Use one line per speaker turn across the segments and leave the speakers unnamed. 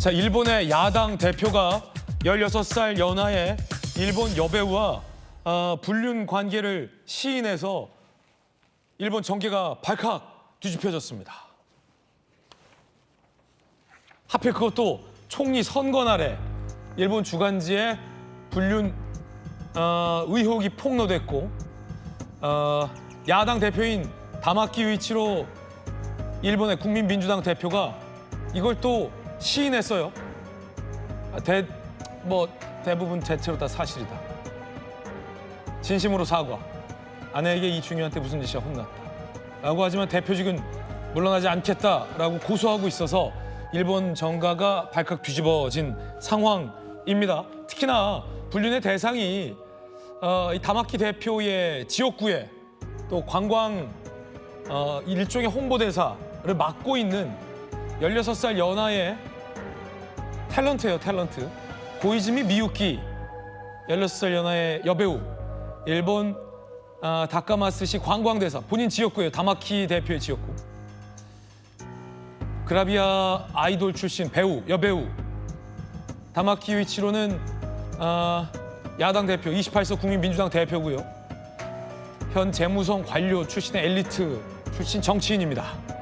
자, 일본의 야당 대표가 16살 연하의 일본 여배우와 불륜 관계를 시인해서 일본 정계가 발칵 뒤집혀졌습니다. 하필 그것도 총리 선거 날에 일본 주간지에 불륜 의혹이 폭로됐고 야당 대표인 다마키 유이치로 일본의 국민민주당 대표가 이걸 또 시인했어요. 대부분 대체로 다 사실이다. 진심으로 사과. 아내에게 이충희한테 무슨 짓이야 혼났다. 라고 하지만 대표직은 물러나지 않겠다라고 고소하고 있어서 일본 정가가 발칵 뒤집어진 상황입니다. 특히나 불륜의 대상이 이 다마키 대표의 지역구에 또 관광 일종의 홍보대사를 맡고 있는 16살 연하의 탤런트예요, 탤런트. 고이즈미 미유키, 16살 연하의 여배우. 일본 다카마스시 관광대사, 본인 지역구예요, 다마키 대표의 지역구. 그라비아 아이돌 출신 배우, 여배우. 다마키 유이치로는 야당 대표, 28석 국민민주당 대표고요. 현 재무성 관료 출신의 엘리트 출신 정치인입니다.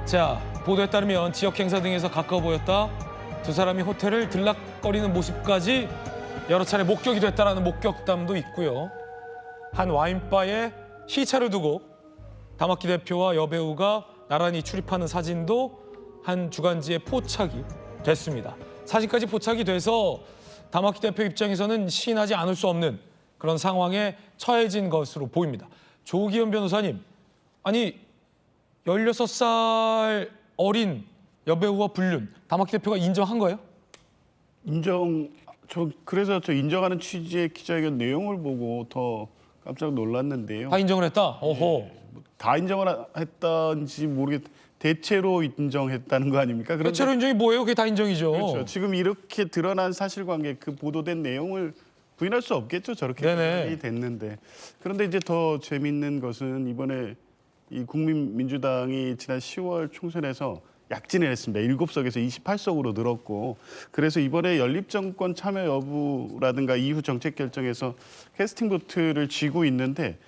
자, 보도에 따르면 지역 행사 등에서 가까워 보였다. 두 사람이 호텔을 들락거리는 모습까지 여러 차례 목격이 됐다라는 목격담도 있고요. 한 와인바에 희차를 두고 다마키 대표와 여배우가 나란히 출입하는 사진도 한 주간지에 포착이 됐습니다. 사진까지 포착이 돼서 다마키 대표 입장에서는 시인하지 않을 수 없는 그런 상황에 처해진 것으로 보입니다. 조기현 변호사님, 아니 16살 어린 여배우와 불륜, 다마키 대표가 인정한 거예요?
그래서 저 인정하는 취지의 기자회견 내용을 보고 더 깜짝 놀랐는데요.
다 인정을 했다? 어허.
다 인정을 했다는지 대체로 인정했다는 거 아닙니까?
대체로 인정이 뭐예요? 그게 다 인정이죠.
그렇죠. 지금 이렇게 드러난 사실관계, 그 보도된 내용을 부인할 수 없겠죠. 저렇게
네네.
됐는데. 그런데 이제 더 재밌는 것은 이번에 이 국민민주당이 지난 10월 총선에서 약진을 했습니다. 7석에서 28석으로 늘었고, 그래서 이번에 연립정권 참여 여부라든가 이후 정책 결정에서 캐스팅 보트를 쥐고 있는데,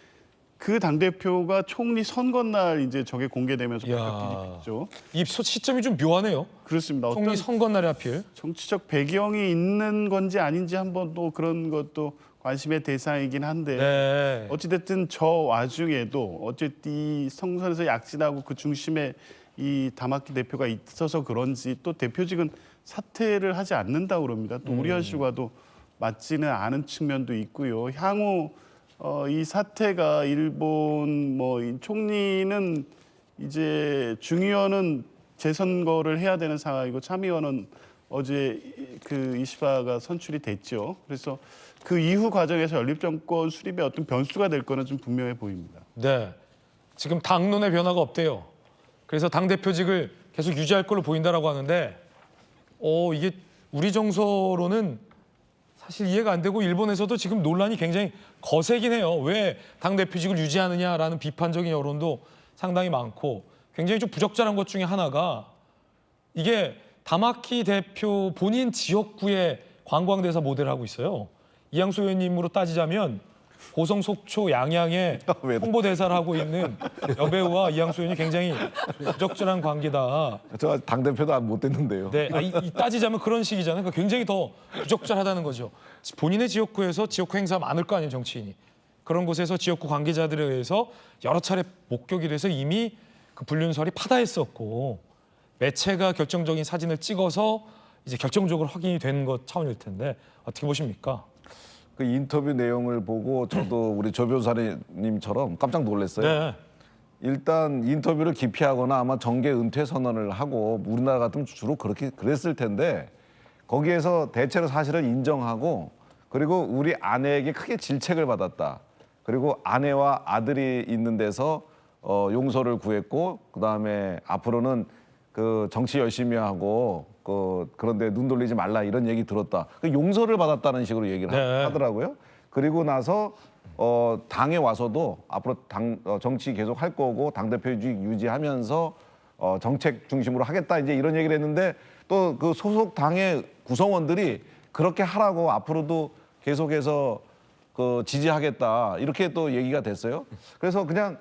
그 당대표가 총리 선거날 이제 저게 공개되면서 발칵 뒤집혔죠.
이 시점이 좀 묘하네요.
그렇습니다.
총리 선거날에 하필.
정치적 배경이 있는 건지 아닌지 한번 또 그런 것도 관심의 대상이긴 한데,
네.
어찌됐든 저 와중에도 어쨌든 이 성선에서 약진하고 그 중심에 이 다마키 대표가 있어서 그런지 또 대표직은 사퇴를 하지 않는다고 그럽니다. 또 우리 현실과도 맞지는 않은 측면도 있고요. 향후 이 사태가 일본 이 총리는 이제 중의원은 재선거를 해야 되는 상황이고 참의원은 어제 그 이시바가 선출이 됐죠. 그래서 그 이후 과정에서 연립정권 수립의 어떤 변수가 될 거는 좀 분명해 보입니다.
네. 지금 당론의 변화가 없대요. 그래서 당대표직을 계속 유지할 걸로 보인다라고 하는데 이게 우리 정서로는 사실 이해가 안 되고 일본에서도 지금 논란이 굉장히 거세긴 해요. 왜 당대표직을 유지하느냐라는 비판적인 여론도 상당히 많고 굉장히 좀 부적절한 것 중에 하나가 이게 다마키 대표 본인 지역구의 관광대사 모델을 하고 있어요. 이양수 의원님으로 따지자면 고성, 속초, 양양에 홍보대사를 하고 있는 여배우와 이양수 의원이 굉장히 부적절한 관계다.
저 당대표도 못 됐는데요.
네, 따지자면 그런 식이잖아요. 그러니까 굉장히 더 부적절하다는 거죠. 본인의 지역구에서 지역구 행사 많을 거 아니에요, 정치인이. 그런 곳에서 지역구 관계자들에 의해서 여러 차례 목격이 돼서 이미 그 불륜설이 파다했었고 매체가 결정적인 사진을 찍어서 이제 결정적으로 확인이 된 것 차원일 텐데 어떻게 보십니까?
그 인터뷰 내용을 보고 저도 우리 조 변호사님처럼 깜짝 놀랐어요.
네.
일단 인터뷰를 기피하거나 아마 정계 은퇴 선언을 하고 우리나라 같으면 주로 그렇게 그랬을 텐데 거기에서 대체로 사실을 인정하고 그리고 우리 아내에게 크게 질책을 받았다. 그리고 아내와 아들이 있는 데서 용서를 구했고 그다음에 앞으로는 그 정치 열심히 하고 그런데 눈 돌리지 말라 이런 얘기 들었다. 그 용서를 받았다는 식으로 얘기를 하더라고요. 그리고 나서 당에 와서도 앞으로 정치 계속 할 거고 당대표직 유지하면서 정책 중심으로 하겠다 이제 이런 얘기를 했는데 또 그 소속 당의 구성원들이 그렇게 하라고 앞으로도 계속해서 그 지지하겠다 이렇게 또 얘기가 됐어요. 그래서 그냥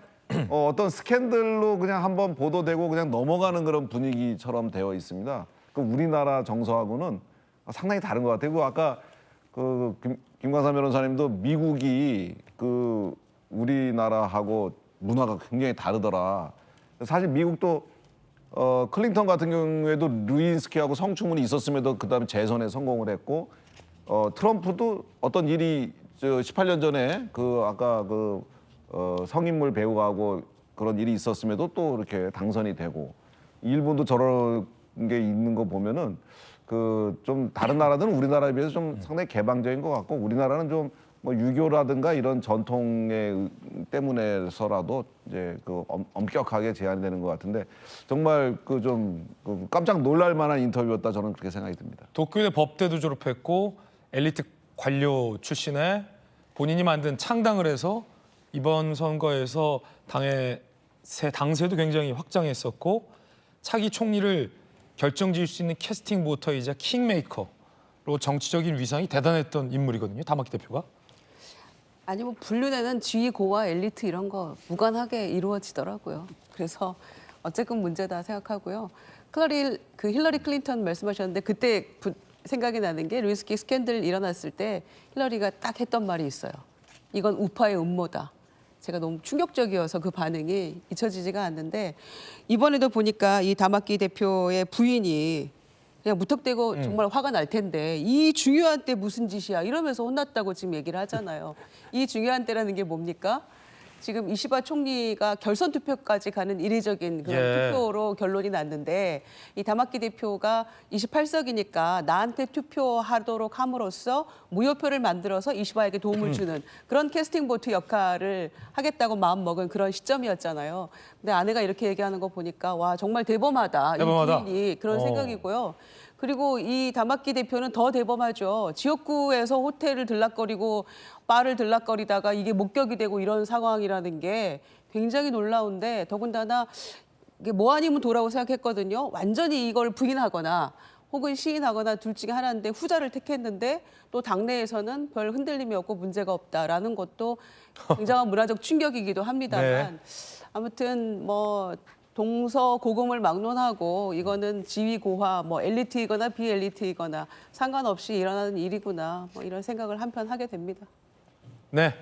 어떤 스캔들로 그냥 한번 보도되고 그냥 넘어가는 그런 분위기처럼 되어 있습니다. 그 우리나라 정서하고는 상당히 다른 것 같아요. 그 아까 그 김광삼 변호사님도 미국이 그 우리나라하고 문화가 굉장히 다르더라. 사실 미국도 클린턴 같은 경우에도 루인스키하고 성추문이 있었음에도 그다음에 재선에 성공을 했고 트럼프도 어떤 일이 18년 전에 그 아까 그 성인물 배우하고 그런 일이 있었음에도 또 이렇게 당선이 되고 일본도 저런 게 있는 거 보면은 그 좀 다른 나라들은 우리나라에 비해서 좀 상당히 개방적인 것 같고 우리나라는 좀 뭐 유교라든가 이런 전통에 때문에서라도 이제 그 엄격하게 제한되는 것 같은데 정말 그 좀 깜짝 놀랄 만한 인터뷰였다 저는 그렇게 생각이 듭니다.
도쿄대 법대도 졸업했고 엘리트 관료 출신에 본인이 만든 창당을 해서 이번 선거에서 당세도 굉장히 확장했었고 차기 총리를 결정지을 수 있는 캐스팅 보터이자 킹메이커로 정치적인 위상이 대단했던 인물이거든요. 다마키 대표가.
아니 뭐 분류되는 지위고와 엘리트 이런 거 무관하게 이루어지더라고요. 그래서 어쨌건 문제다 생각하고요. 힐러리 클린턴 말씀하셨는데 그때 생각이 나는 게 루인스키 스캔들 일어났을 때 힐러리가 딱 했던 말이 있어요. 이건 우파의 음모다. 제가 너무 충격적이어서 그 반응이 잊혀지지가 않는데 이번에도 보니까 이 다마키 대표의 부인이 그냥 무턱대고 정말 화가 날 텐데 이 중요한 때 무슨 짓이야 이러면서 혼났다고 지금 얘기를 하잖아요. 이 중요한 때라는 게 뭡니까? 지금 이시바 총리가 결선 투표까지 가는 이례적인 그런 투표로 결론이 났는데 이 다마키 대표가 28석이니까 나한테 투표하도록 함으로써 무효표를 만들어서 이시바에게 도움을 주는 그런 캐스팅 보트 역할을 하겠다고 마음먹은 그런 시점이었잖아요. 근데 아내가 이렇게 얘기하는 거 보니까 와 정말 대범하다.
대범하다.
이 부인이 그런 생각이고요. 그리고 이 다마키 대표는 더 대범하죠. 지역구에서 호텔을 들락거리고 바를 들락거리다가 이게 목격이 되고 이런 상황이라는 게 굉장히 놀라운데 더군다나 이게 뭐 아니면 도라고 생각했거든요. 완전히 이걸 부인하거나 혹은 시인하거나 둘 중에 하나인데 후자를 택했는데 또 당내에서는 별 흔들림이 없고 문제가 없다라는 것도 굉장한 문화적 충격이기도 합니다만 아무튼 뭐 동서고금을 막론하고 이거는 지위고하, 뭐 엘리트이거나 비엘리트이거나 상관없이 일어나는 일이구나 뭐 이런 생각을 한편 하게 됩니다.
네.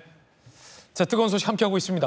자, 뜨거운 소식 함께하고 있습니다.